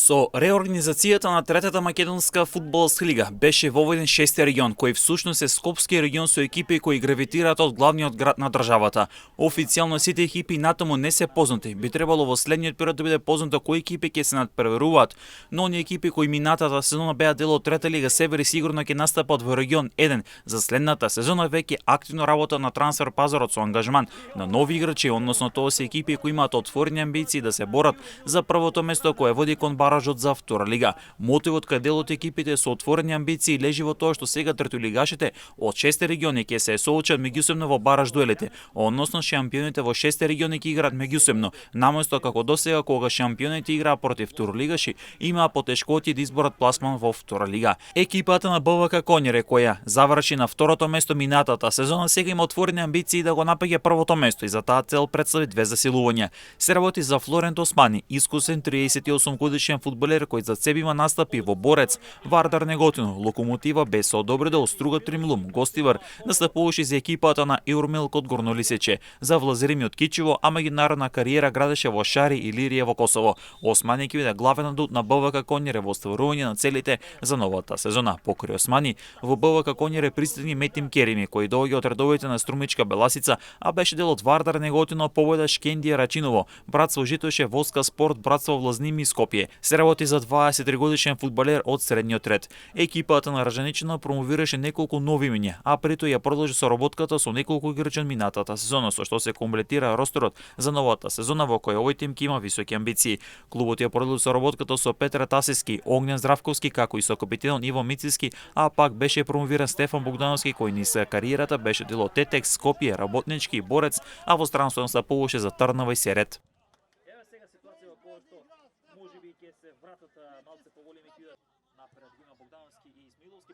Со реорганизацијата на третата македонска фудбалска лига беше воведен шести регион, кој всушност е Скопски регион со екипи кои гравитираат од главниот град на државата. Официјално сите екипи натаму не се познати. Би требало во следниот период да биде познато кои екипи ќе се надпреваруваат, но оние екипи кои минатата сезона беа дел од трета лига Север и сигурно ќе настапат во регион 1 за следната сезона веќе активно работа на трансфер пазарот со ангажман на нови играчи, односно тоа се екипи кои имаат отворени амбиции да се борат за првото место кое води кон баражот за втора лига. Мотивот кај дел од екипите со отворени амбиции лежи во тоа што сега третолигашите од шесте региони ќе се соочат меѓусебно во бараж дуелите, односно шампионите во шесте региони ќе играат меѓусебно, наместо како досега кога шампионите играа против второлигаши, имаа потешкоти да изборат пласман во втора лига. Екипата на БВК Конјаре, која заврши на второто место минатата сезона, сега има отворени амбиции да го напаѓа првото место и за таа цел представи две засилувања. Се работи за Флорент Османи, искусен 38 годишен фудбалер кој за себе има настапи во Борец, Вардар Неготино, Локомотива без се одобри да Оструга Тримлум, Гостивар, настапуваше за екипата на Еурмилк од Горнолисече, за Влазерими од Кичево, а меѓународна кариера градеше во Шари и Лирија во Косово. Османи ќе биде главен адут на БВК Конјаре во остварување на целите за новата сезона. Покрај Османи, во БВК Конјаре пристигна Метим Керими, кој доаѓа од редовите на Струмичка Беласица, а беше дел од Вардар Неготино, победа Шкендија Рачиново, братство Житоше Воска Спорт, братство Влазними и Скопје. Се работи за 23 годишен фудбалер од средниот ред. Екипата на Ражаничина промовираше неколку нови имиња, а притоа ја продолжи соработката со неколку играчи од минатата сезона, со што се комплетира ростерот за новата сезона во која овој тим ќе има високи амбиции. Клубот ја продолжи соработката со Петар Тасиски, Огњен Здравковски, како и со капитенот Иво Мициски, а пак беше промовиран Стефан Богдановски, кој низ кариерата беше дел од Тетекс, Скопје, Работнички и Борец, а во странство настапуваше за Трнава и Серет. Можеби ќе се вратат малце поголеми ќе бидат напред има Богдановски и Исмаиловски,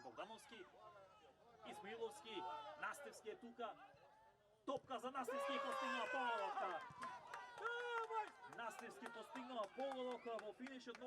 Исмаиловски, Настевски е тука. Топка за Настевски постигнува поголовка. Настевски постигнува поголовка во финишот.